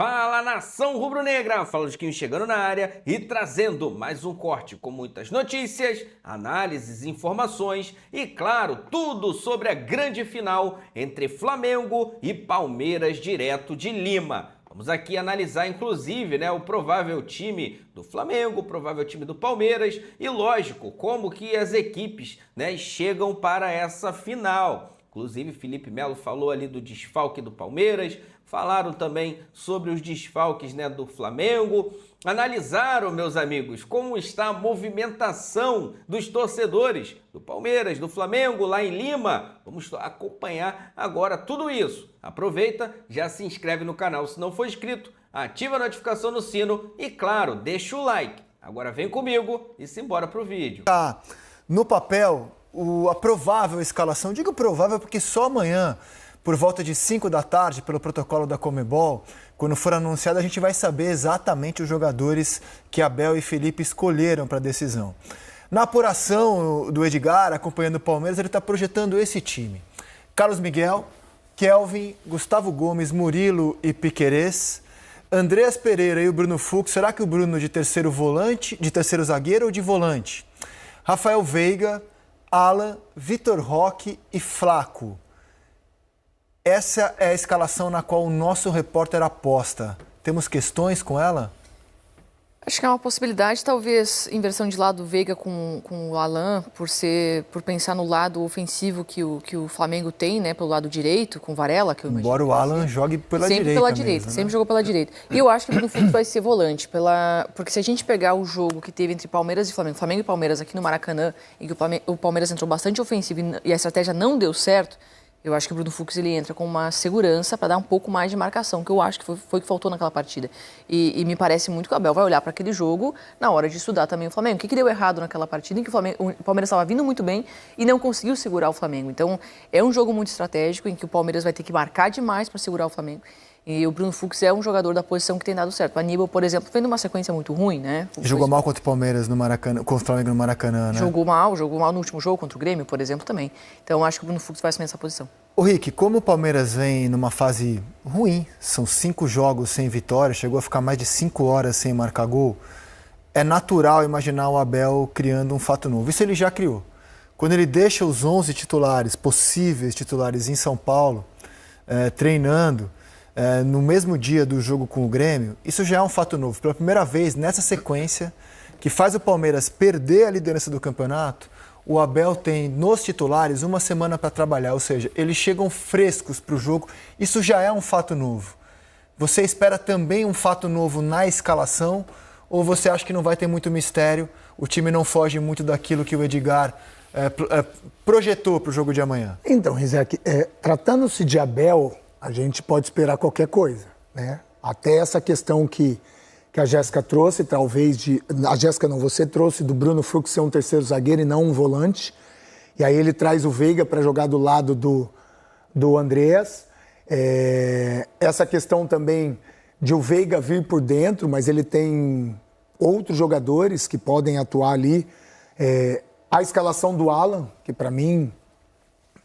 Fala, nação rubro-negra! Fala de quem chegando na área e trazendo mais um corte com muitas notícias, análises, informações e, claro, tudo sobre a grande final entre Flamengo e Palmeiras direto de Lima. Vamos aqui analisar, inclusive, o provável time do Flamengo, o provável time do Palmeiras e, lógico, como que as equipes chegam para essa final. Inclusive, Felipe Melo falou ali do desfalque do Palmeiras, falaram também sobre os desfalques do Flamengo, analisaram, meus amigos, como está a movimentação dos torcedores do Palmeiras, do Flamengo, lá em Lima. Vamos acompanhar agora tudo isso. Aproveita, já se inscreve no canal se não for inscrito, ativa a notificação no sino e, claro, deixa o like. Agora vem comigo e simbora pro vídeo. No papel, a provável escalação, digo provável porque só amanhã, por volta de 5 da tarde, pelo protocolo da Conmebol, quando for anunciado, a gente vai saber exatamente os jogadores que Abel e Felipe escolheram para a decisão. Na apuração do Edgar, acompanhando o Palmeiras, ele está projetando esse time. Carlos Miguel, Kelvin, Gustavo Gomes, Murilo e Piquerez, Andreas Pereira e o Bruno Fux. Será que o Bruno de terceiro volante, de terceiro zagueiro ou de volante? Rafael Veiga, Alan, Vitor Roque e Flaco. Essa é a escalação na qual o nosso repórter aposta. Temos questões com ela? Acho que é uma possibilidade, talvez, inversão de lado Veiga com o Alan, por pensar no lado ofensivo que o Flamengo tem, pelo lado direito, com Varela, que eu imagino. Embora o Alan jogue pela direita. Sempre pela direita, mesmo, sempre jogou pela direita. E eu acho que o Bruno Fux vai ser volante, porque se a gente pegar o jogo que teve entre Palmeiras e Flamengo e Palmeiras aqui no Maracanã, em que o Palmeiras entrou bastante ofensivo e a estratégia não deu certo, eu acho que o Bruno Fux ele entra com uma segurança para dar um pouco mais de marcação, que eu acho que foi o que faltou naquela partida. E me parece muito que o Abel vai olhar para aquele jogo na hora de estudar também o Flamengo. O que deu errado naquela partida em que o Palmeiras estava vindo muito bem e não conseguiu segurar o Flamengo. Então, é um jogo muito estratégico em que o Palmeiras vai ter que marcar demais para segurar o Flamengo. E o Bruno Fux é um jogador da posição que tem dado certo. O Aníbal, por exemplo, vem numa sequência muito ruim, Jogou mal contra o Palmeiras no Maracanã, contra o Flamengo no Maracanã, Jogou mal no último jogo contra o Grêmio, por exemplo, também. Então, acho que o Bruno Fux vai assumir essa posição. Ô Rick, como o Palmeiras vem numa fase ruim, são 5 jogos sem vitória, chegou a ficar mais de 5 horas sem marcar gol, é natural imaginar o Abel criando um fato novo. Isso ele já criou. Quando ele deixa os 11 titulares, possíveis titulares em São Paulo, treinando, no mesmo dia do jogo com o Grêmio, isso já é um fato novo. Pela primeira vez nessa sequência, que faz o Palmeiras perder a liderança do campeonato, o Abel tem nos titulares uma semana para trabalhar, ou seja, eles chegam frescos para o jogo. Isso já é um fato novo. Você espera também um fato novo na escalação ou você acha que não vai ter muito mistério, o time não foge muito daquilo que o Edgar projetou para o jogo de amanhã? Então, Rizek, tratando-se de Abel, a gente pode esperar qualquer coisa, Até essa questão que a Jéssica trouxe, talvez a Jéssica não, você trouxe do Bruno Fux ser um terceiro zagueiro e não um volante. E aí ele traz o Veiga para jogar do lado do Andreas. Essa questão também de o Veiga vir por dentro, mas ele tem outros jogadores que podem atuar ali. A escalação do Alan, que para mim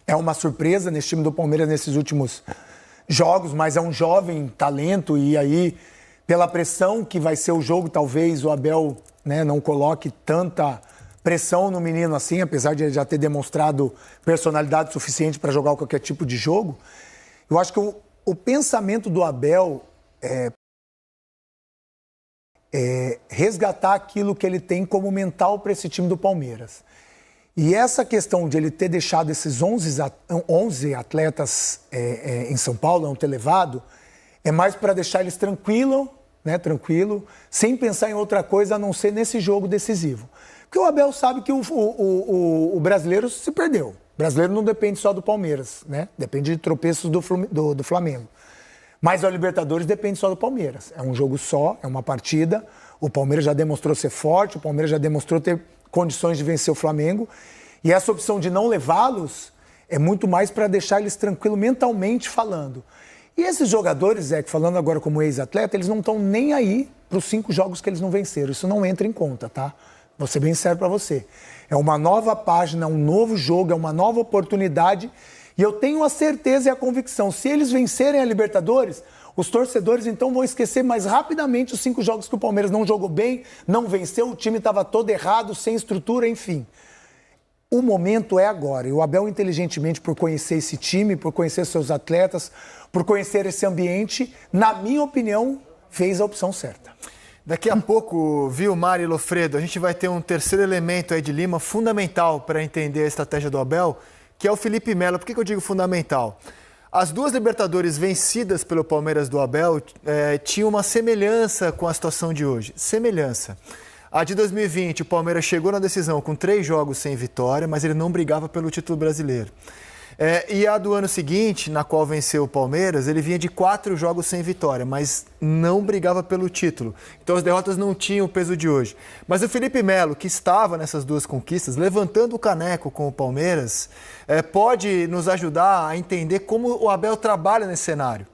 é uma surpresa nesse time do Palmeiras nesses últimos jogos, mas é um jovem talento e aí, pela pressão que vai ser o jogo, talvez o Abel não coloque tanta pressão no menino assim, apesar de ele já ter demonstrado personalidade suficiente para jogar qualquer tipo de jogo. Eu acho que o pensamento do Abel é resgatar aquilo que ele tem como mental para esse time do Palmeiras. E essa questão de ele ter deixado esses 11 atletas em São Paulo, não ter levado, é mais para deixar eles tranquilo, sem pensar em outra coisa a não ser nesse jogo decisivo. Porque o Abel sabe que o brasileiro se perdeu. O brasileiro não depende só do Palmeiras, depende de tropeços do Flamengo. Mas a Libertadores depende só do Palmeiras. É um jogo só, é uma partida. O Palmeiras já demonstrou ser forte, o Palmeiras já demonstrou ter condições de vencer o Flamengo. E essa opção de não levá-los é muito mais para deixar eles tranquilos mentalmente falando. E esses jogadores, falando agora como ex-atleta, eles não estão nem aí para os 5 jogos que eles não venceram. Isso não entra em conta, tá? Vou ser bem sério para você. É uma nova página, um novo jogo, é uma nova oportunidade. E eu tenho a certeza e a convicção, se eles vencerem a Libertadores, Os torcedores, então, vão esquecer mais rapidamente os 5 jogos que o Palmeiras não jogou bem, não venceu, o time estava todo errado, sem estrutura, enfim. O momento é agora. E o Abel, inteligentemente, por conhecer esse time, por conhecer seus atletas, por conhecer esse ambiente, na minha opinião, fez a opção certa. Daqui a pouco, viu, Mari Lofredo, a gente vai ter um terceiro elemento aí de Lima fundamental para entender a estratégia do Abel, que é o Felipe Melo. Por que eu digo fundamental? As 2 Libertadores vencidas pelo Palmeiras do Abel tinham uma semelhança com a situação de hoje. Semelhança. A de 2020, o Palmeiras chegou na decisão com 3 jogos sem vitória, mas ele não brigava pelo título brasileiro. E a do ano seguinte, na qual venceu o Palmeiras, ele vinha de 4 jogos sem vitória, mas não brigava pelo título. Então as derrotas não tinham o peso de hoje. Mas o Felipe Melo, que estava nessas 2 conquistas, levantando o caneco com o Palmeiras, pode nos ajudar a entender como o Abel trabalha nesse cenário.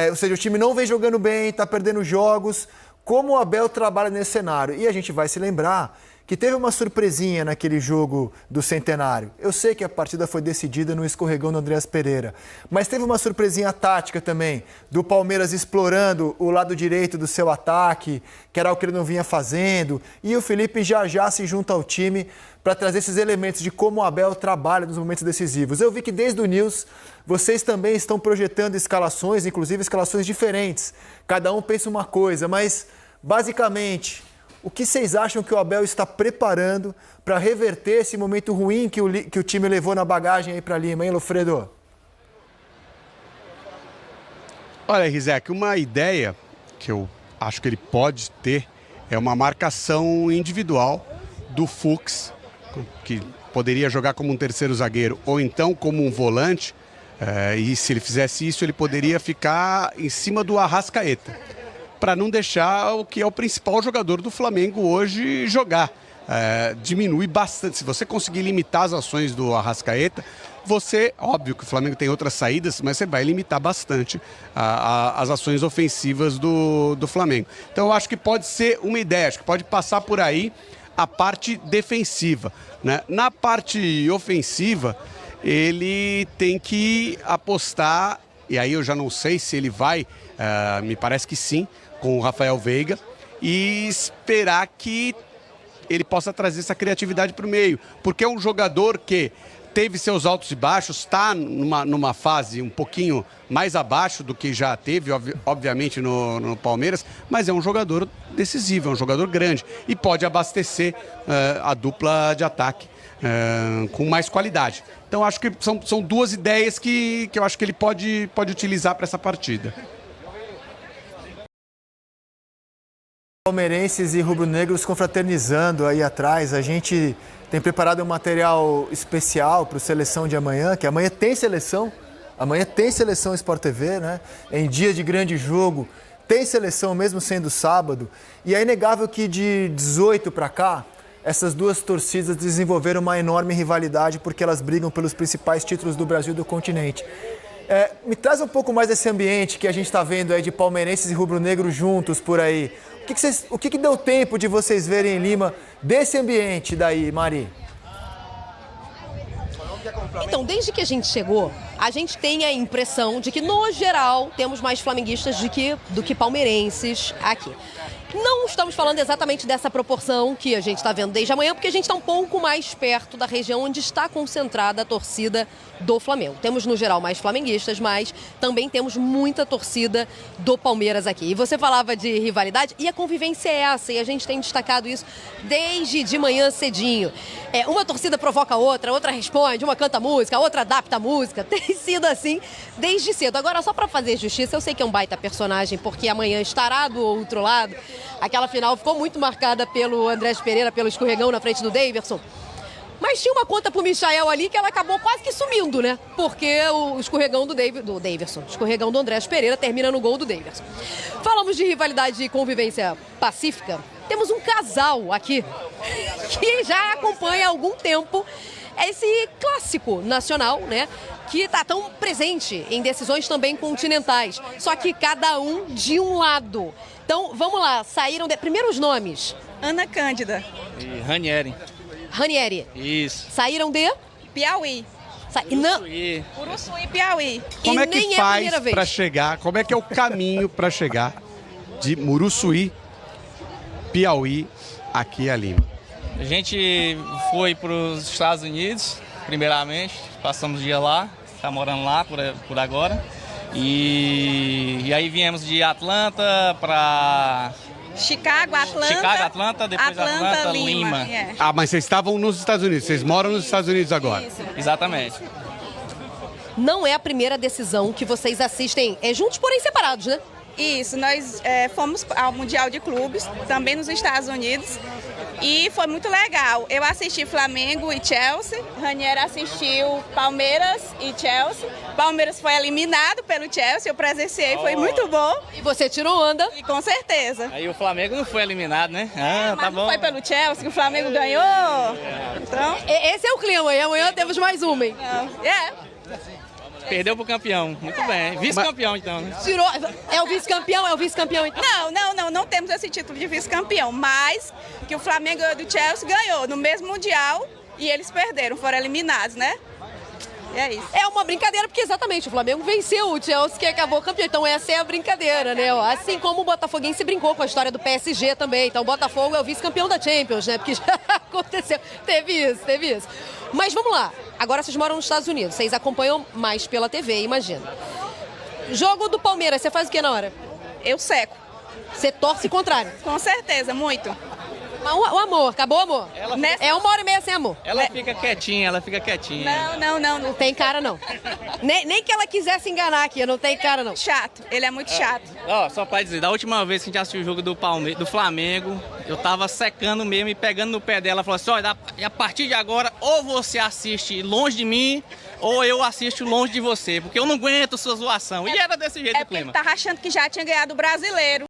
Ou seja, o time não vem jogando bem, está perdendo jogos. Como o Abel trabalha nesse cenário? E a gente vai se lembrar que teve uma surpresinha naquele jogo do Centenário. Eu sei que a partida foi decidida no escorregão do Andreas Pereira, mas teve uma surpresinha tática também, do Palmeiras explorando o lado direito do seu ataque, que era o que ele não vinha fazendo, e o Felipe já se junta ao time para trazer esses elementos de como o Abel trabalha nos momentos decisivos. Eu vi que desde o News vocês também estão projetando escalações, inclusive escalações diferentes. Cada um pensa uma coisa, mas basicamente, o que vocês acham que o Abel está preparando para reverter esse momento ruim que o time levou na bagagem aí para Lima, hein, Lofredo? Olha, Rizek, uma ideia que eu acho que ele pode ter é uma marcação individual do Fux, que poderia jogar como um terceiro zagueiro ou então como um volante, e se ele fizesse isso, ele poderia ficar em cima do Arrascaeta, para não deixar o que é o principal jogador do Flamengo hoje jogar. Diminui bastante. Se você conseguir limitar as ações do Arrascaeta, óbvio que o Flamengo tem outras saídas, mas você vai limitar bastante as ações ofensivas do Flamengo. Então eu acho que pode ser uma ideia, acho que pode passar por aí a parte defensiva, né? Na parte ofensiva, ele tem que apostar, e aí eu já não sei se ele vai, me parece que sim, com o Rafael Veiga, e esperar que ele possa trazer essa criatividade para o meio, porque é um jogador que teve seus altos e baixos, está numa fase um pouquinho mais abaixo do que já teve, obviamente, no Palmeiras, mas é um jogador decisivo, é um jogador grande e pode abastecer a dupla de ataque com mais qualidade. Então, acho que são 2 ideias que eu acho que ele pode utilizar para essa partida. Palmeirenses e rubro-negros confraternizando aí atrás. A gente tem preparado um material especial para o Seleção de amanhã, que amanhã tem seleção. Amanhã tem seleção Sport TV, né? Em dia de grande jogo, tem seleção mesmo sendo sábado. E é inegável que de 18 para cá, essas 2 torcidas desenvolveram uma enorme rivalidade porque elas brigam pelos principais títulos do Brasil e do continente. Me traz um pouco mais desse ambiente que a gente está vendo aí de palmeirenses e rubro-negros juntos por aí. O que deu tempo de vocês verem em Lima desse ambiente daí, Mari? Então, desde que a gente chegou, a gente tem a impressão de que, no geral, temos mais flamenguistas do que palmeirenses aqui. Não estamos falando exatamente dessa proporção que a gente está vendo desde amanhã, porque a gente está um pouco mais perto da região onde está concentrada a torcida do Flamengo. Temos, no geral, mais flamenguistas, mas também temos muita torcida do Palmeiras aqui. E você falava de rivalidade, e a convivência é essa, e a gente tem destacado isso desde de manhã cedinho. Uma torcida provoca a outra responde, uma canta música, a outra adapta a música. Tem sido assim desde cedo. Agora, só para fazer justiça, eu sei que é um baita personagem, porque amanhã estará do outro lado. Aquela final ficou muito marcada pelo Andrés Pereira, pelo escorregão na frente do Daverson. Mas tinha uma conta pro Michael ali que ela acabou quase que sumindo, né? Porque o escorregão do Daverson, o escorregão do Andrés Pereira termina no gol do Daverson. Falamos de rivalidade e convivência pacífica. Temos um casal aqui que já acompanha há algum tempo esse clássico nacional, né? Que está tão presente em decisões também continentais. Só que cada um de um lado. Então, vamos lá. Saíram primeiros nomes. Ana Cândida. E Ranieri. Ranieri. Isso. Saíram de? Piauí. E não, Uruçuí e Piauí. Como é nem que é a faz primeira vez. para chegar? Como é que é o caminho para chegar de Muruçuí, Piauí, aqui a Lima? A gente foi para os Estados Unidos, primeiramente, passamos o dia lá, está morando lá por agora. E aí viemos de Atlanta para Chicago, Atlanta. Depois Atlanta, Lima. É. Ah, mas vocês estavam nos Estados Unidos, vocês moram nos Estados Unidos agora. Exatamente. Não é a primeira decisão que vocês assistem juntos, porém separados, né? Isso, nós fomos ao Mundial de Clubes, também nos Estados Unidos, e foi muito legal. Eu assisti Flamengo e Chelsea, Ranieri assistiu Palmeiras e Chelsea. Palmeiras foi eliminado pelo Chelsea, eu presenciei, foi muito bom. E você tirou onda. E com certeza. Aí o Flamengo não foi eliminado, né? Mas Tá não bom. foi pelo Chelsea que o Flamengo ganhou. Então, Esse é o clima, e amanhã temos mais uma, hein? Perdeu pro campeão. Muito bem. Vice-campeão, então, né? Tirou. É o vice-campeão então. não temos esse título de vice-campeão, mas que o Flamengo ganhou do Chelsea, ganhou no mesmo Mundial e eles perderam, foram eliminados, né? E é isso. É uma brincadeira, porque exatamente o Flamengo venceu o Chelsea, que acabou campeão. Então essa é a brincadeira, né? Assim como o Botafoguense brincou com a história do PSG também. Então o Botafogo é o vice-campeão da Champions, né? Porque já aconteceu. Teve isso. Mas vamos lá. Agora vocês moram nos Estados Unidos. Vocês acompanham mais pela TV, imagina. Jogo do Palmeiras, você faz o que na hora? Eu seco, Você torce contrário. com certeza, muito. Mas o amor, acabou o amor? Nessa- É 1h30 sem amor. Ela fica quietinha. Não tem cara, não. Nem que ela quisesse enganar aqui, não tem cara, não. Chato, ele é muito chato. Ó, só pra dizer, da última vez que a gente assistiu o jogo do Flamengo, eu tava secando mesmo e pegando no pé dela, falou assim, olha, a partir de agora, ou você assiste longe de mim, ou eu assisto longe de você, porque eu não aguento sua zoação. E era desse jeito É o porque ele clima. tava achando que já tinha ganhado o brasileiro.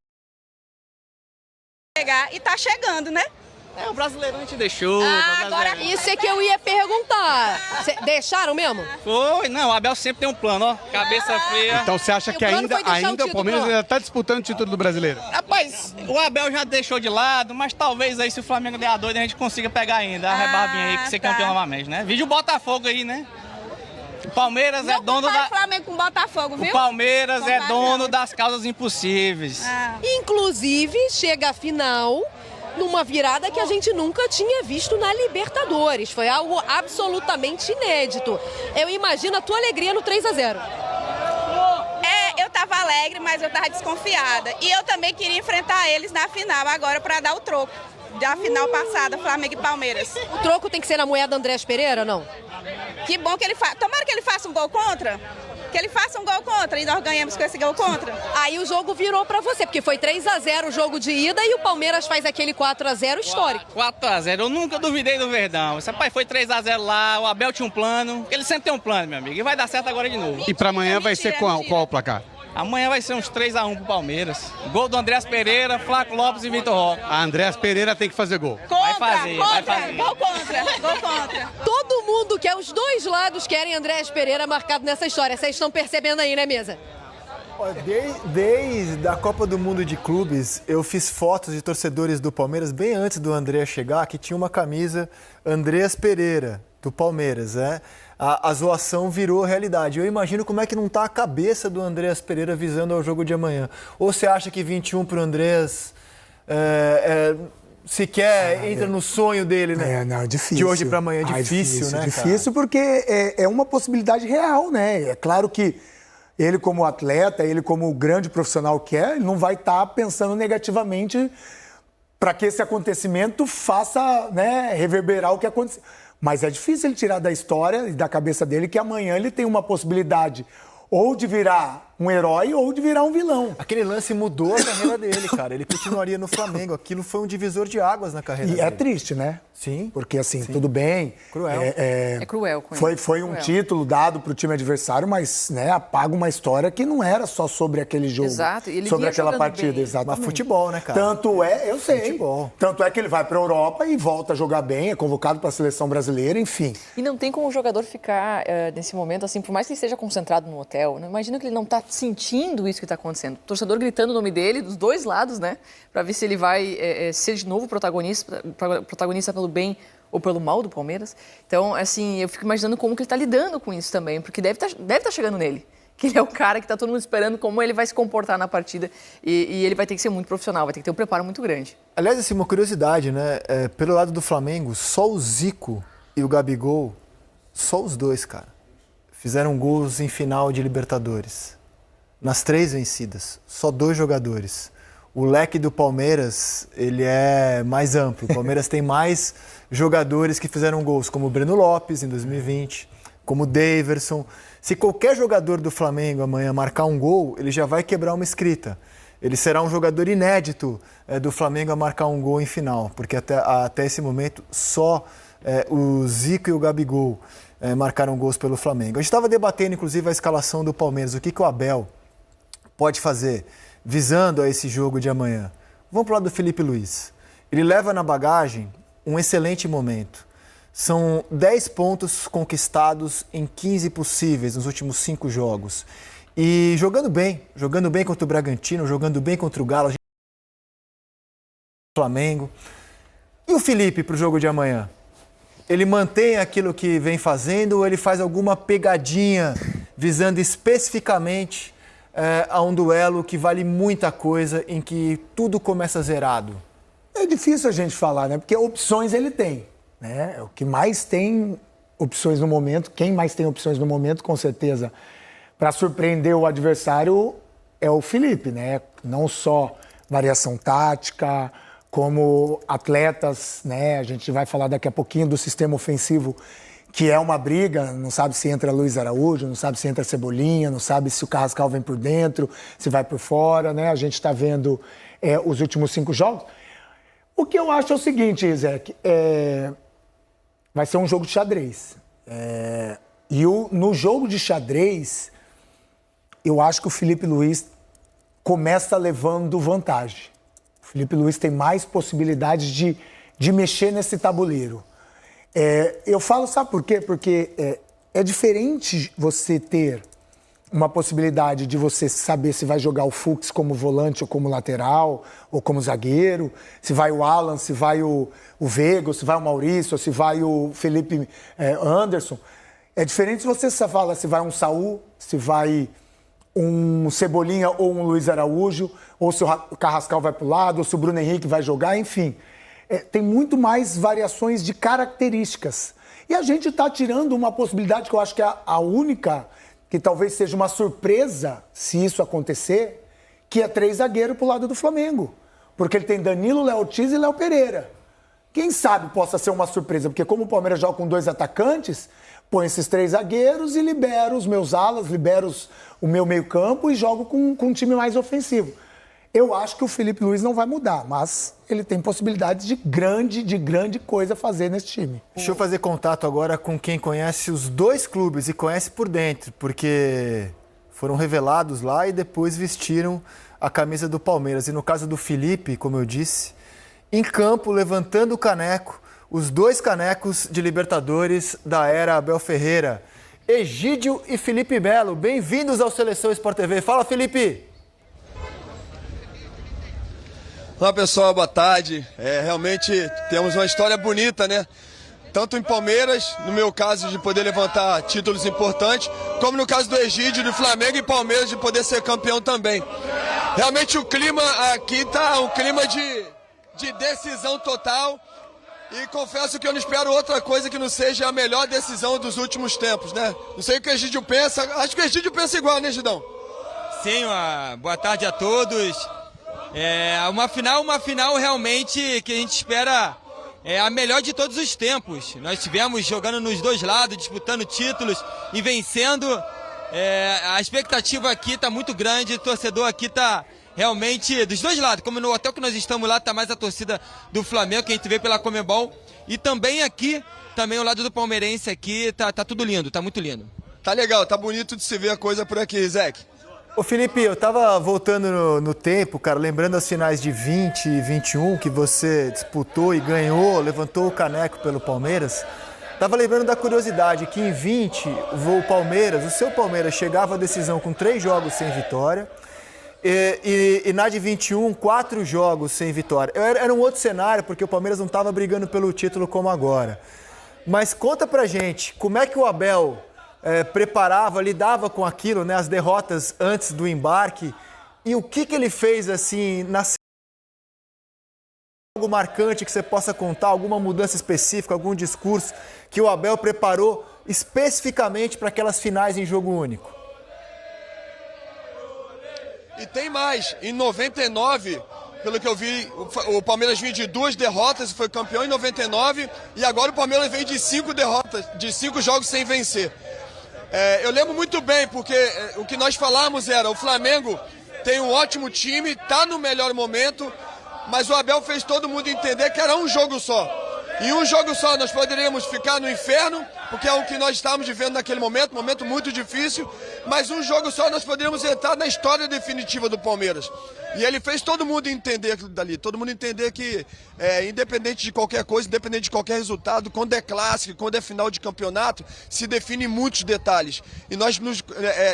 E tá chegando, né? O brasileiro a gente deixou. Agora, isso é que eu ia perguntar. Deixaram mesmo? Foi, não, o Abel sempre tem um plano, ó, cabeça fria. Então você acha E o que plano foi deixar o ainda o título Palmeiras lá. ainda está disputando o título do brasileiro? Rapaz, o Abel já deixou de lado, mas talvez aí se o Flamengo der a doida a gente consiga pegar ainda a rebarbinha aí que ser tá. campeão novamente, né? Vídeo o Botafogo aí, né? O Palmeiras é dono compara da... o Flamengo com o Botafogo, viu? O Palmeiras é Compara dono não. das causas impossíveis. Inclusive, chega a final numa virada que a gente nunca tinha visto na Libertadores. Foi algo absolutamente inédito. Eu imagino a tua alegria no 3-0. Eu tava alegre, mas eu tava desconfiada. E eu também queria enfrentar eles na final agora pra dar o troco. Da final passada, Flamengo e Palmeiras. O troco tem que ser na moeda Andrés Pereira, não? Que bom que ele faça. Tomara que ele faça um gol contra. Que ele faça um gol contra e nós ganhamos com esse gol contra. Aí o jogo virou pra você, porque foi 3-0 o jogo de ida e o Palmeiras faz aquele 4-0 histórico. 4-0, eu nunca duvidei do Verdão. Esse rapaz foi 3-0 lá, o Abel tinha um plano. Ele sempre tem um plano, meu amigo, e vai dar certo agora de novo. E para amanhã vai ser qual o placar? Amanhã vai ser uns 3-1 pro Palmeiras. Gol do Andrés Pereira, Flaco Lopes e Vitor Roque. A Andrés Pereira tem que fazer gol. Contra, fazer, vai fazer. Gol contra. Todo mundo quer, os dois lados querem Andrés Pereira marcado nessa história. Vocês estão percebendo aí, né, mesa? Desde a Copa do Mundo de Clubes, eu fiz fotos de torcedores do Palmeiras bem antes do André chegar, que tinha uma camisa Andrés Pereira, do Palmeiras, né? A zoação virou realidade. Eu imagino como é que não está a cabeça do Andrés Pereira visando ao jogo de amanhã. Ou você acha que 21 para o Andrés sequer entra no sonho dele, né? Não, é difícil. De hoje para amanhã é difícil, né, Difícil porque é uma possibilidade real, né? É claro que ele como atleta, ele como grande profissional que é, ele não vai estar pensando negativamente para que esse acontecimento faça, né, reverberar o que aconteceu. Mas é difícil ele tirar da história e da cabeça dele que amanhã ele tem uma possibilidade ou de virar um herói ou de virar um vilão. Aquele lance mudou a carreira dele, cara. Ele continuaria no Flamengo. Aquilo foi um divisor de águas na carreira E dele. é triste, né? Sim. Porque, assim, tudo bem. Cruel. É cruel com ele. Foi um título dado para o time adversário, mas, né, apaga uma história que não era só sobre aquele jogo. Exato, e ele sobre vinha aquela jogando partida, bem. exatamente. Mas futebol, né, cara? Tanto é, eu sei. Futebol. Tanto é que ele vai para a Europa e volta a jogar bem, é convocado para a seleção brasileira, enfim. E não tem como o jogador ficar nesse momento assim, por mais que ele esteja concentrado no hotel, né? Imagina que ele não está sentindo isso que está acontecendo. O torcedor gritando o nome dele, dos dois lados, né? Para ver se ele vai ser de novo protagonista pelo bem ou pelo mal do Palmeiras. Então, assim, eu fico imaginando como que ele está lidando com isso também, porque deve tá chegando nele. Que ele é o cara que está todo mundo esperando como ele vai se comportar na partida e ele vai ter que ser muito profissional, vai ter que ter um preparo muito grande. Aliás, assim, uma curiosidade, né? Pelo lado do Flamengo, só o Zico e o Gabigol, só os dois, cara, fizeram gols em final de Libertadores. Nas 3 vencidas, só 2 jogadores. O leque do Palmeiras, ele é mais amplo. O Palmeiras tem mais jogadores que fizeram gols, como o Breno Lopes em 2020, como o Daverson. Se qualquer jogador do Flamengo amanhã marcar um gol, ele já vai quebrar uma escrita. Ele será um jogador inédito do Flamengo a marcar um gol em final, porque até esse momento só o Zico e o Gabigol marcaram gols pelo Flamengo. A gente estava debatendo, inclusive, a escalação do Palmeiras, o que o Abel pode fazer visando a esse jogo de amanhã. Vamos para o lado do Felipe Luiz. Ele leva na bagagem um excelente momento. São 10 pontos conquistados em 15 possíveis nos últimos 5 jogos. E jogando bem contra o Bragantino, jogando bem contra o Galo, Flamengo. E o Felipe para o jogo de amanhã? Ele mantém aquilo que vem fazendo ou ele faz alguma pegadinha visando especificamente a um duelo que vale muita coisa, em que tudo começa zerado? É difícil a gente falar, né? Porque opções ele tem. Né? O que mais tem opções no momento, quem mais tem opções no momento, com certeza, para surpreender o adversário é o Felipe, né? Não só variação tática, como atletas, né? A gente vai falar daqui a pouquinho do sistema ofensivo, que é uma briga, não sabe se entra Luiz Araújo, não sabe se entra Cebolinha, não sabe se o Carrascal vem por dentro, se vai por fora, né? A gente está vendo os últimos 5 jogos. O que eu acho é o seguinte, Isaac, vai ser um jogo de xadrez. No jogo de xadrez, eu acho que o Felipe Luiz começa levando vantagem. O Felipe Luiz tem mais possibilidades de mexer nesse tabuleiro. Eu falo, sabe por quê? Porque é diferente você ter uma possibilidade de você saber se vai jogar o Fux como volante ou como lateral, ou como zagueiro, se vai o Alan, se vai o Veiga, se vai o Maurício, se vai o Felipe Anderson. É diferente se você fala se vai um Saul, se vai um Cebolinha ou um Luiz Araújo, ou se o Carrascal vai para o lado, ou se o Bruno Henrique vai jogar, enfim. Tem muito mais variações de características. E a gente está tirando uma possibilidade que eu acho que é a única, que talvez seja uma surpresa se isso acontecer, que é 3 zagueiros para o lado do Flamengo. Porque ele tem Danilo, Léo Ortiz e Léo Pereira. Quem sabe possa ser uma surpresa, porque como o Palmeiras joga com 2 atacantes, põe esses 3 zagueiros e libera os meus alas, libera o meu meio-campo e jogo com um time mais ofensivo. Eu acho que o Felipe Luiz não vai mudar, mas ele tem possibilidades de grande coisa a fazer nesse time. Deixa eu fazer contato agora com quem conhece os 2 clubes e conhece por dentro, porque foram revelados lá e depois vestiram a camisa do Palmeiras. E no caso do Felipe, como eu disse, em campo, levantando o caneco, os 2 canecos de Libertadores da era Abel Ferreira. Egídio e Felipe Melo, bem-vindos ao Seleção Sport TV. Fala, Felipe! Olá pessoal, boa tarde. Realmente temos uma história bonita, né? Tanto em Palmeiras, no meu caso de poder levantar títulos importantes, como no caso do Egídio, do Flamengo e Palmeiras de poder ser campeão também. Realmente o clima aqui tá um clima de decisão total e confesso que eu não espero outra coisa que não seja a melhor decisão dos últimos tempos, né? Não sei o que o Egídio pensa, acho que o Egídio pensa igual, né, Gidão? Sim, boa tarde a todos. Uma final realmente que a gente espera a melhor de todos os tempos. Nós tivemos jogando nos 2 lados, disputando títulos e vencendo. A expectativa aqui está muito grande, o torcedor aqui está realmente dos 2 lados. Como no hotel que nós estamos lá, está mais a torcida do Flamengo, que a gente vê pela Conmebol. E também aqui, também o lado do palmeirense aqui, tá tudo lindo, tá muito lindo. Tá legal, tá bonito de se ver a coisa por aqui, Zeke. Ô Felipe, eu tava voltando no tempo, cara, lembrando as finais de 20 e 21 que você disputou e ganhou, levantou o caneco pelo Palmeiras. Tava lembrando da curiosidade que em 20 o seu Palmeiras chegava à decisão com 3 jogos sem vitória. E na de 21, 4 jogos sem vitória. Era um outro cenário, porque o Palmeiras não estava brigando pelo título como agora. Mas conta pra gente, como é que o Abel preparava, lidava com aquilo, né, as derrotas antes do embarque, e o que ele fez assim, algo marcante que você possa contar, alguma mudança específica, algum discurso que o Abel preparou especificamente para aquelas finais em jogo único? E tem mais, em 99, pelo que eu vi, o Palmeiras vinha de 2 derrotas e foi campeão em 99, e agora o Palmeiras vem de 5 derrotas, de 5 jogos sem vencer. Eu lembro muito bem, porque o que nós falamos era, o Flamengo tem um ótimo time, está no melhor momento, mas o Abel fez todo mundo entender que era um jogo só. Em um jogo só nós poderíamos ficar no inferno, porque é o que nós estávamos vivendo naquele momento muito difícil, mas um jogo só nós poderíamos entrar na história definitiva do Palmeiras. E ele fez todo mundo entender aquilo dali, todo mundo entender que, independente de qualquer coisa, independente de qualquer resultado, quando é clássico, quando é final de campeonato, se define muitos detalhes. E nós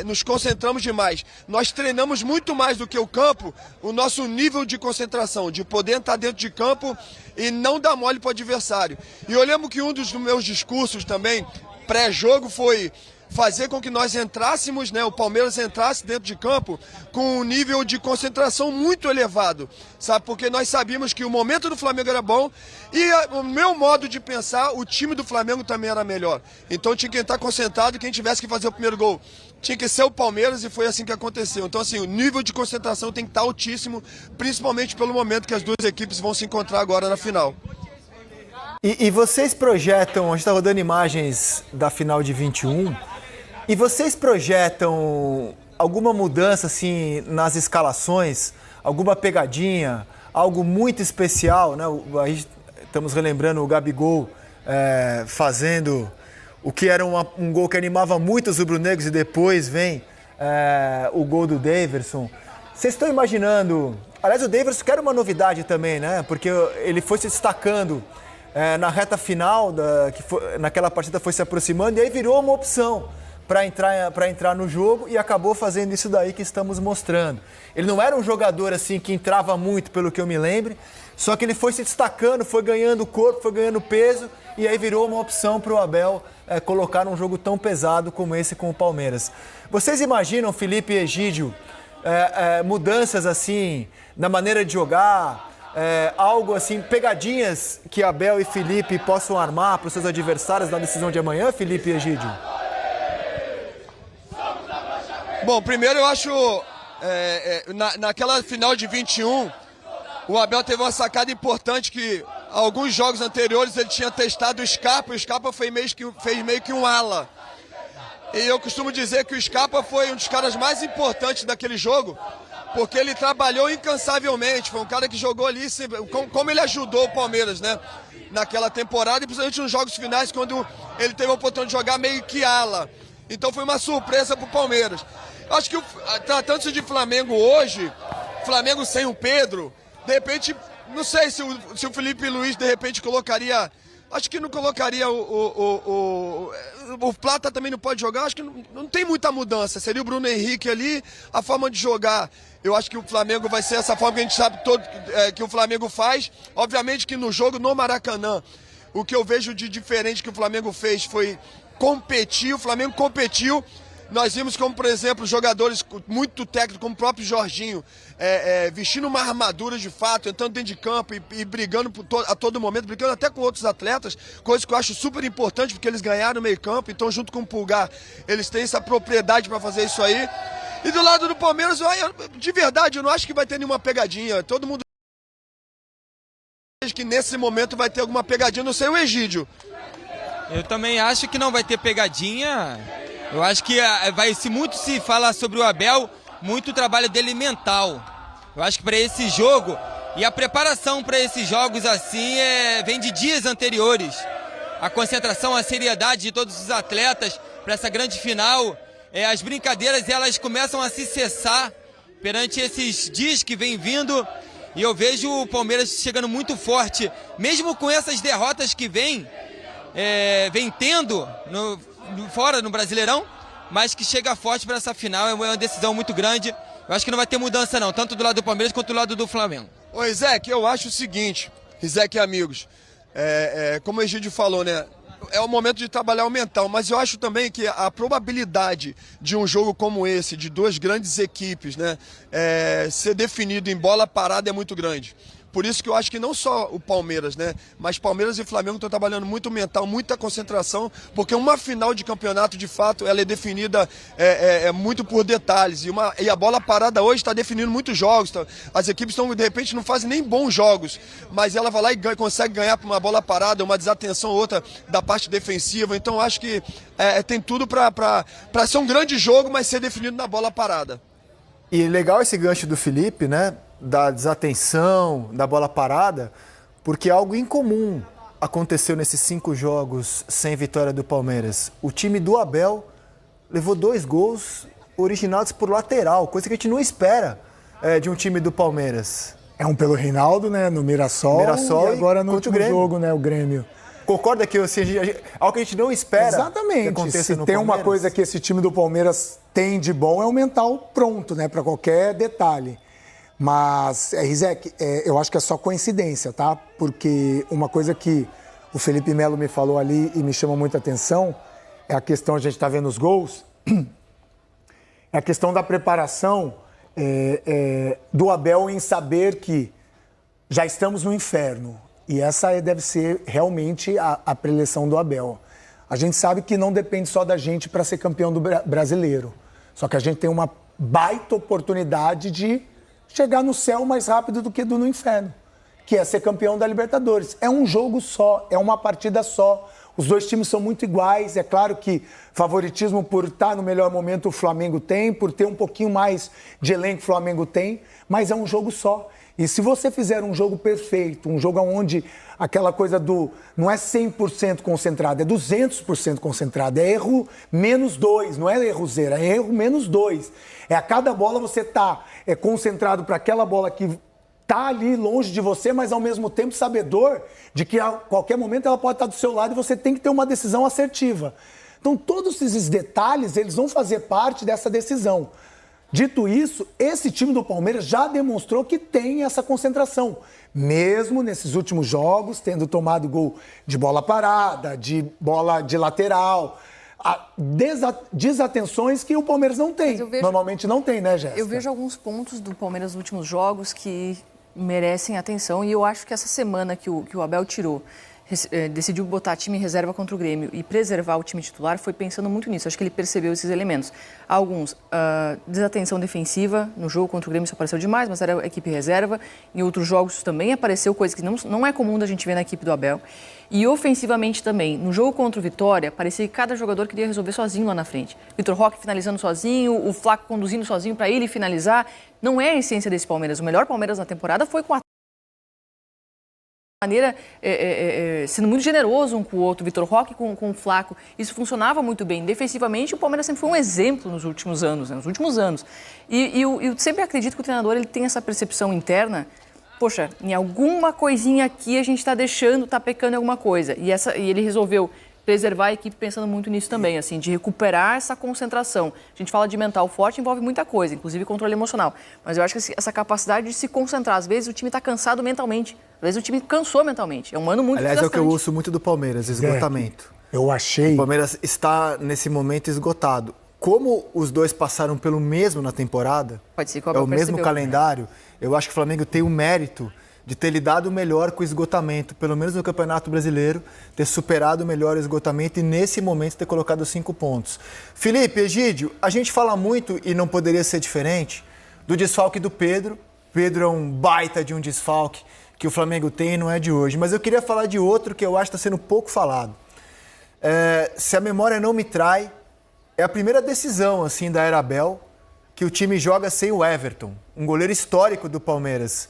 nos concentramos demais. Nós treinamos muito mais do que o campo, o nosso nível de concentração, de poder estar dentro de campo e não dar mole para o adversário. E eu lembro que um dos meus discursos também, pré-jogo, foi fazer com que nós entrássemos, né, o Palmeiras entrasse dentro de campo com um nível de concentração muito elevado, sabe? Porque nós sabíamos que o momento do Flamengo era bom e o meu modo de pensar, o time do Flamengo também era melhor. Então tinha que estar concentrado e quem tivesse que fazer o primeiro gol tinha que ser o Palmeiras e foi assim que aconteceu. Então assim, o nível de concentração tem que estar altíssimo, principalmente pelo momento que as duas equipes vão se encontrar agora na final. E vocês projetam, a gente está rodando imagens da final de 21, e vocês projetam alguma mudança assim nas escalações, alguma pegadinha, algo muito especial, né? Aí estamos relembrando o Gabigol fazendo o que era um gol que animava muito os rubro-negros e depois vem o gol do Daverson. Vocês estão imaginando... Aliás, o Daverson que era uma novidade também, né? Porque ele foi se destacando na reta final, naquela partida foi se aproximando e aí virou uma opção para entrar no jogo e acabou fazendo isso daí que estamos mostrando. Ele não era um jogador assim que entrava muito, pelo que eu me lembro, só que ele foi se destacando, foi ganhando corpo, foi ganhando peso e aí virou uma opção para o Abel colocar num jogo tão pesado como esse com o Palmeiras. Vocês imaginam, Felipe e Egídio, mudanças assim na maneira de jogar, algo assim, pegadinhas que Abel e Felipe possam armar para os seus adversários na decisão de amanhã, Felipe e Egídio? Bom, primeiro eu acho, naquela final de 21, o Abel teve uma sacada importante que alguns jogos anteriores ele tinha testado o Scarpa, e o Scarpa fez meio que um ala. E eu costumo dizer que o Scarpa foi um dos caras mais importantes daquele jogo, porque ele trabalhou incansavelmente, foi um cara que jogou ali, como ele ajudou o Palmeiras, né? Naquela temporada, e principalmente nos jogos finais, quando ele teve a oportunidade de jogar meio que ala. Então foi uma surpresa para o Palmeiras. Acho que, tratando-se de Flamengo hoje, Flamengo sem o Pedro, de repente, não sei se o Felipe Luiz, de repente, colocaria... Acho que não colocaria o Plata também não pode jogar, acho que não tem muita mudança. Seria o Bruno Henrique ali, a forma de jogar. Eu acho que o Flamengo vai ser essa forma que a gente sabe que o Flamengo faz. Obviamente que no jogo no Maracanã, o que eu vejo de diferente que o Flamengo fez foi competir, o Flamengo competiu. Nós vimos como, por exemplo, jogadores muito técnicos, como o próprio Jorginho, vestindo uma armadura de fato, entrando dentro de campo e brigando a todo momento, brigando até com outros atletas, coisa que eu acho super importante, porque eles ganharam no meio campo, então junto com o Pulgar, eles têm essa propriedade para fazer isso aí. E do lado do Palmeiras, de verdade, eu não acho que vai ter nenhuma pegadinha, todo mundo acha que nesse momento vai ter alguma pegadinha, não sei o Egídio. Eu também acho que não vai ter pegadinha. Eu acho que muito se fala sobre o Abel, muito o trabalho dele mental. Eu acho que para esse jogo, e a preparação para esses jogos assim vem de dias anteriores. A concentração, a seriedade de todos os atletas para essa grande final, as brincadeiras elas começam a se cessar perante esses dias que vem vindo. E eu vejo o Palmeiras chegando muito forte, mesmo com essas derrotas que vem tendo fora no Brasileirão, mas que chega forte para essa final, é uma decisão muito grande eu acho que não vai ter mudança não, tanto do lado do Palmeiras quanto do lado do Flamengo. Ô, Rizek, eu acho o seguinte, Rizek e amigos, como o Egídio falou, né? É o momento de trabalhar o mental, mas eu acho também que a probabilidade de um jogo como esse, de duas grandes equipes, né, ser definido em bola parada é muito grande. Por isso que eu acho que não só o Palmeiras, né, mas Palmeiras e Flamengo estão trabalhando muito mental, muita concentração, porque uma final de campeonato, de fato, ela é definida muito por detalhes. E a bola parada hoje está definindo muitos jogos. Tá? As equipes de repente, não fazem nem bons jogos, mas ela vai lá e consegue ganhar por uma bola parada, uma desatenção ou outra da parte defensiva. Então, eu acho que tem tudo para ser um grande jogo, mas ser definido na bola parada. E legal esse gancho do Felipe, né? Da desatenção, da bola parada, porque algo incomum aconteceu nesses 5 jogos sem vitória do Palmeiras. O time do Abel levou 2 gols originados por lateral, coisa que a gente não espera de um time do Palmeiras. É um pelo Reinaldo, né, no Mirassol e agora no último jogo, né, o Grêmio. Concorda que assim, algo que a gente não espera. Exatamente. Que aconteça Se no tem Palmeiras? uma coisa que esse time do Palmeiras tem de bom é o mental pronto, né, para qualquer detalhe. Mas, Rizek, eu acho que é só coincidência, tá? Porque uma coisa que o Felipe Melo me falou ali e me chama muita atenção é a questão, a gente está vendo os gols, é a questão da preparação do Abel em saber que já estamos no inferno. E essa deve ser realmente a preleção do Abel. A gente sabe que não depende só da gente para ser campeão do brasileiro. Só que a gente tem uma baita oportunidade de chegar no céu mais rápido do que no inferno, que é ser campeão da Libertadores. É um jogo só, é uma partida só. Os dois times são muito iguais. É claro que favoritismo por estar no melhor momento o Flamengo tem, por ter um pouquinho mais de elenco o Flamengo tem, mas é um jogo só. E se você fizer um jogo perfeito, um jogo onde aquela coisa não é 100% concentrado, é 200% concentrado, é erro menos 2, não é erro 0, é erro menos 2. A cada bola você está concentrado para aquela bola que está ali longe de você, mas ao mesmo tempo sabedor de que a qualquer momento ela pode estar do seu lado e você tem que ter uma decisão assertiva. Então todos esses detalhes, eles vão fazer parte dessa decisão. Dito isso, esse time do Palmeiras já demonstrou que tem essa concentração. Mesmo nesses últimos jogos, tendo tomado gol de bola parada, de bola de lateral, desatenções que o Palmeiras não tem. Normalmente não tem, né, Jéssica? Eu vejo alguns pontos do Palmeiras nos últimos jogos que merecem atenção e eu acho que essa semana que o Abel decidiu botar time em reserva contra o Grêmio e preservar o time titular, foi pensando muito nisso. Acho que ele percebeu esses elementos. Alguns, desatenção defensiva, no jogo contra o Grêmio isso apareceu demais, mas era a equipe reserva. Em outros jogos também apareceu coisa que não é comum da gente ver na equipe do Abel. E ofensivamente também, no jogo contra o Vitória, parecia que cada jogador queria resolver sozinho lá na frente. Vitor Roque finalizando sozinho, o Flaco conduzindo sozinho para ele finalizar. Não é a essência desse Palmeiras. O melhor Palmeiras na temporada foi com a maneira, sendo muito generoso um com o outro, Vitor Roque com o Flaco, isso funcionava muito bem. Defensivamente, o Palmeiras sempre foi um exemplo nos últimos anos, E eu sempre acredito que o treinador ele tem essa percepção interna, poxa, em alguma coisinha aqui a gente está deixando, está pecando em alguma coisa. E ele resolveu preservar a equipe pensando muito nisso também, assim, de recuperar essa concentração. A gente fala de mental forte, envolve muita coisa, inclusive controle emocional. Mas eu acho que essa capacidade de se concentrar, às vezes o time está cansado mentalmente, às vezes o time cansou mentalmente. É um ano muito desgastante. Aliás, é o que eu ouço muito do Palmeiras, esgotamento. Eu achei... O Palmeiras está, nesse momento, esgotado. Como os dois passaram pelo mesmo na temporada, pode ser que é o mesmo calendário, eu acho que o Flamengo tem o mérito de ter lidado melhor com o esgotamento, pelo menos no Campeonato Brasileiro, ter superado melhor o esgotamento e, nesse momento, ter colocado 5 pontos. Felipe, Egídio, a gente fala muito, e não poderia ser diferente, do desfalque do Pedro. Pedro é um baita de um desfalque que o Flamengo tem e não é de hoje. Mas eu queria falar de outro que eu acho que está sendo pouco falado. Se a memória não me trai, é a primeira decisão assim, da era Abel que o time joga sem o Everton, um goleiro histórico do Palmeiras.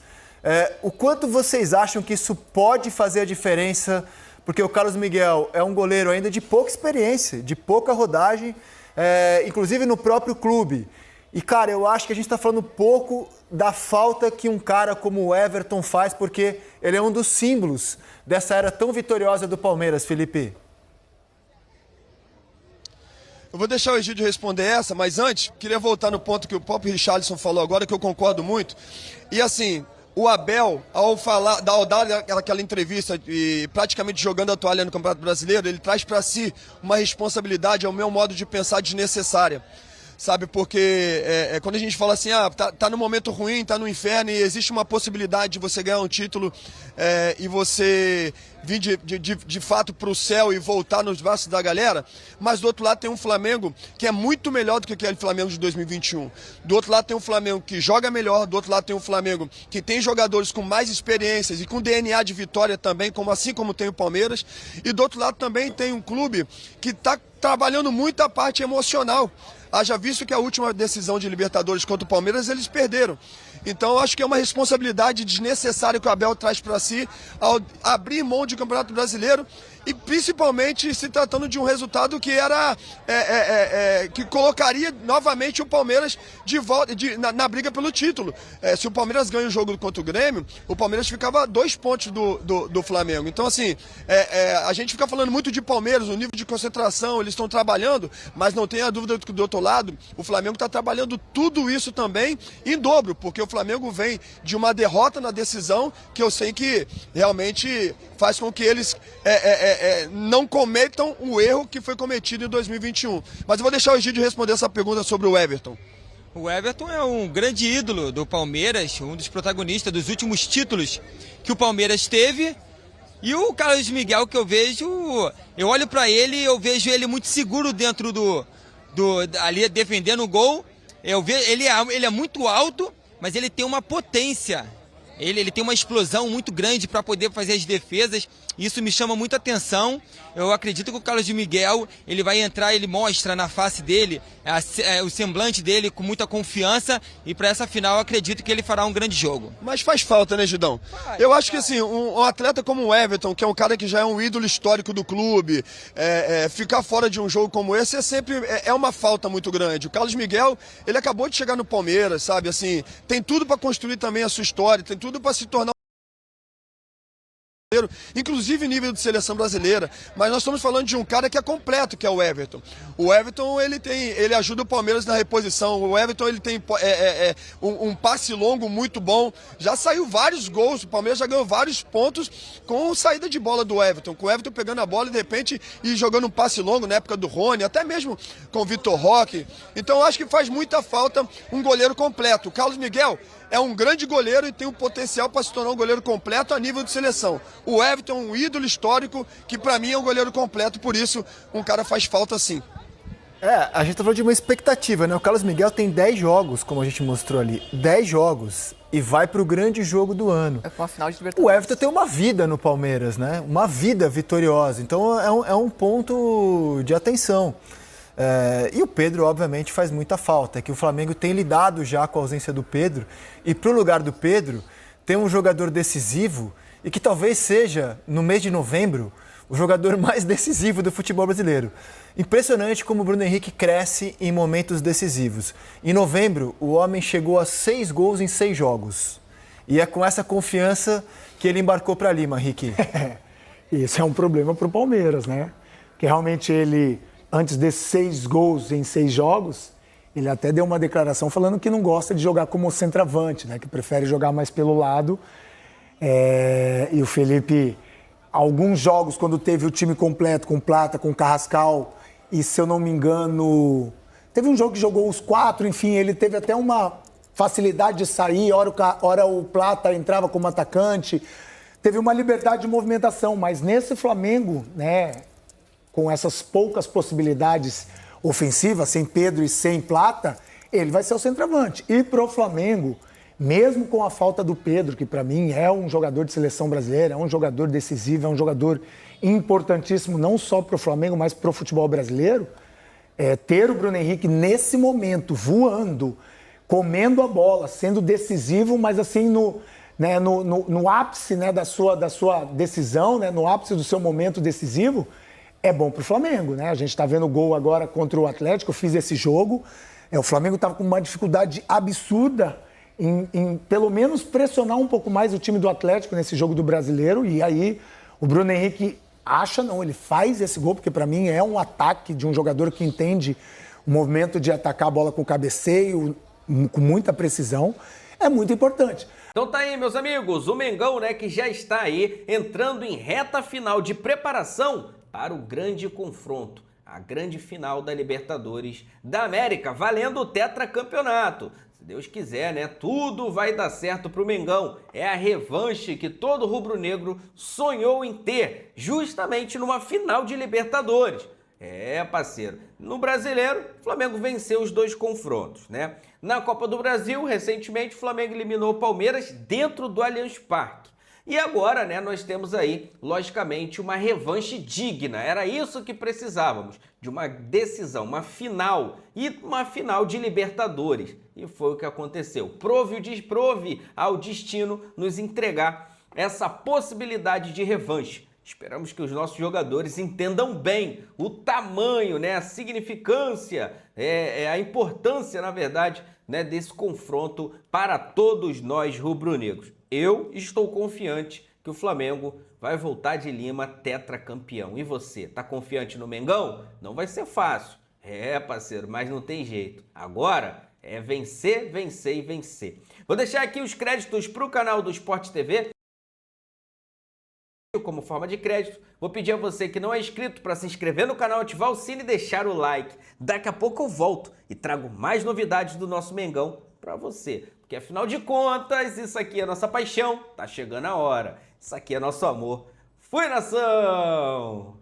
O quanto vocês acham que isso pode fazer a diferença? Porque o Carlos Miguel é um goleiro ainda de pouca experiência, de pouca rodagem, inclusive no próprio clube. E, cara, eu acho que a gente está falando pouco da falta que um cara como o Everton faz, porque ele é um dos símbolos dessa era tão vitoriosa do Palmeiras, Felipe. Eu vou deixar o Egídio responder essa, mas antes, queria voltar no ponto que o próprio Richarlison falou agora, que eu concordo muito. E assim, o Abel, ao dar aquela entrevista e praticamente jogando a toalha no Campeonato Brasileiro, ele traz para si uma responsabilidade, ao meu modo de pensar, desnecessária. Sabe, porque quando a gente fala assim, tá no momento ruim, tá no inferno e existe uma possibilidade de você ganhar um título e você vir de fato pro céu e voltar nos braços da galera, mas do outro lado tem um Flamengo que é muito melhor do que aquele Flamengo de 2021. Do outro lado tem um Flamengo que joga melhor, do outro lado tem um Flamengo que tem jogadores com mais experiências e com DNA de vitória também, assim como tem o Palmeiras, e do outro lado também tem um clube que tá trabalhando muito a parte emocional. Haja visto que a última decisão de Libertadores contra o Palmeiras eles perderam. Então, eu acho que é uma responsabilidade desnecessária que o Abel traz para si ao abrir mão de Campeonato Brasileiro e principalmente se tratando de um resultado que era que colocaria novamente o Palmeiras de volta na briga pelo título. Se o Palmeiras ganha o jogo contra o Grêmio, o Palmeiras ficava a 2 pontos do Flamengo. Então, assim, a gente fica falando muito de Palmeiras, o nível de concentração, eles estão trabalhando, mas não tenha dúvida que do outro lado, o Flamengo está trabalhando tudo isso também em dobro, porque o Flamengo vem de uma derrota na decisão que eu sei que realmente faz com que eles não cometam o erro que foi cometido em 2021. Mas eu vou deixar o Egídio responder essa pergunta sobre o Everton. O Everton é um grande ídolo do Palmeiras, um dos protagonistas dos últimos títulos que o Palmeiras teve. E o Carlos Miguel, que eu vejo, eu olho para ele e eu vejo ele muito seguro dentro ali defendendo o gol. Ele é muito alto, mas ele tem uma potência. Ele tem uma explosão muito grande para poder fazer as defesas. Isso me chama muita atenção. Eu acredito que o Carlos Miguel, ele vai entrar, ele mostra na face dele, o semblante dele com muita confiança. E para essa final eu acredito que ele fará um grande jogo. Mas faz falta, né, Gidão? Eu acho que assim, um atleta como o Everton, que é um cara que já é um ídolo histórico do clube, ficar fora de um jogo como esse é uma falta muito grande. O Carlos Miguel, ele acabou de chegar no Palmeiras, sabe? Assim, tem tudo para construir também a sua história, tem tudo para se tornar inclusive nível de seleção brasileira, mas nós estamos falando de um cara que é completo, que é o Everton. O Everton, ele ajuda o Palmeiras na reposição. O Everton, ele tem um passe longo muito bom. Já saiu vários gols, o Palmeiras já ganhou vários pontos com saída de bola do Everton. Com o Everton pegando a bola e de repente e jogando um passe longo na época do Rony, até mesmo com o Vitor Roque. Então eu acho que faz muita falta um goleiro completo. O Carlos Miguel é um grande goleiro e tem o potencial para se tornar um goleiro completo a nível de seleção. O Everton é um ídolo histórico que para mim é um goleiro completo, por isso um cara faz falta sim. A gente tá falando de uma expectativa, né? O Carlos Miguel tem 10 jogos, como a gente mostrou ali. 10 jogos e vai pro grande jogo do ano. É com a final de Libertadores. O Everton tem uma vida no Palmeiras, né? Uma vida vitoriosa. Então é um ponto de atenção. E o Pedro, obviamente, faz muita falta. É que o Flamengo tem lidado já com a ausência do Pedro. E pro lugar do Pedro, tem um jogador decisivo e que talvez seja, no mês de novembro, o jogador mais decisivo do futebol brasileiro. Impressionante como o Bruno Henrique cresce em momentos decisivos. Em novembro, o homem chegou a 6 gols em 6 jogos. E é com essa confiança que ele embarcou para Lima, Henrique. Isso é um problema para o Palmeiras, né? Porque realmente ele, antes desses 6 gols em 6 jogos, ele até deu uma declaração falando que não gosta de jogar como centroavante, né? Que prefere jogar mais pelo lado. E o Felipe, alguns jogos, quando teve o time completo, com Plata, com Carrascal, e se eu não me engano, teve um jogo que jogou os 4, enfim, ele teve até uma facilidade de sair, hora o Plata entrava como atacante, teve uma liberdade de movimentação, mas nesse Flamengo, né, com essas poucas possibilidades ofensivas, sem Pedro e sem Plata, ele vai ser o centroavante. E pro Flamengo, mesmo com a falta do Pedro, que para mim é um jogador de seleção brasileira, é um jogador decisivo, é um jogador importantíssimo, não só para o Flamengo, mas para o futebol brasileiro, ter o Bruno Henrique nesse momento, voando, comendo a bola, sendo decisivo, mas assim no ápice, né, da sua decisão, né, no ápice do seu momento decisivo, é bom para o Flamengo, né? A gente está vendo o gol agora contra o Atlético, eu fiz esse jogo, o Flamengo estava com uma dificuldade absurda em pelo menos pressionar um pouco mais o time do Atlético nesse jogo do Brasileiro, e aí o Bruno Henrique acha não, ele faz esse gol, porque para mim é um ataque de um jogador que entende o movimento de atacar a bola com o cabeceio, com muita precisão, é muito importante. Então tá aí, meus amigos, o Mengão, né, que já está aí entrando em reta final de preparação para o grande confronto, a grande final da Libertadores da América, valendo o tetracampeonato. Se Deus quiser, né, tudo vai dar certo pro Mengão. É a revanche que todo rubro-negro sonhou em ter, justamente numa final de Libertadores. É, parceiro, no Brasileiro, o Flamengo venceu os 2 confrontos, né? Na Copa do Brasil, recentemente, o Flamengo eliminou o Palmeiras dentro do Allianz Parque. E agora, né, nós temos aí, logicamente, uma revanche digna. Era isso que precisávamos, de uma decisão, uma final, e uma final de Libertadores. E foi o que aconteceu. Prove ao destino nos entregar essa possibilidade de revanche. Esperamos que os nossos jogadores entendam bem o tamanho, né, a significância, a importância, na verdade, né, desse confronto para todos nós rubro-negros. Eu estou confiante que o Flamengo vai voltar de Lima tetracampeão. E você, tá confiante no Mengão? Não vai ser fácil. É, parceiro, mas não tem jeito. Agora é vencer, vencer e vencer. Vou deixar aqui os créditos para o canal do Sport TV. Como forma de crédito, vou pedir a você que não é inscrito para se inscrever no canal, ativar o sino e deixar o like. Daqui a pouco eu volto e trago mais novidades do nosso Mengão para você. Porque afinal de contas, isso aqui é nossa paixão, tá chegando a hora. Isso aqui é nosso amor. Fui, nação!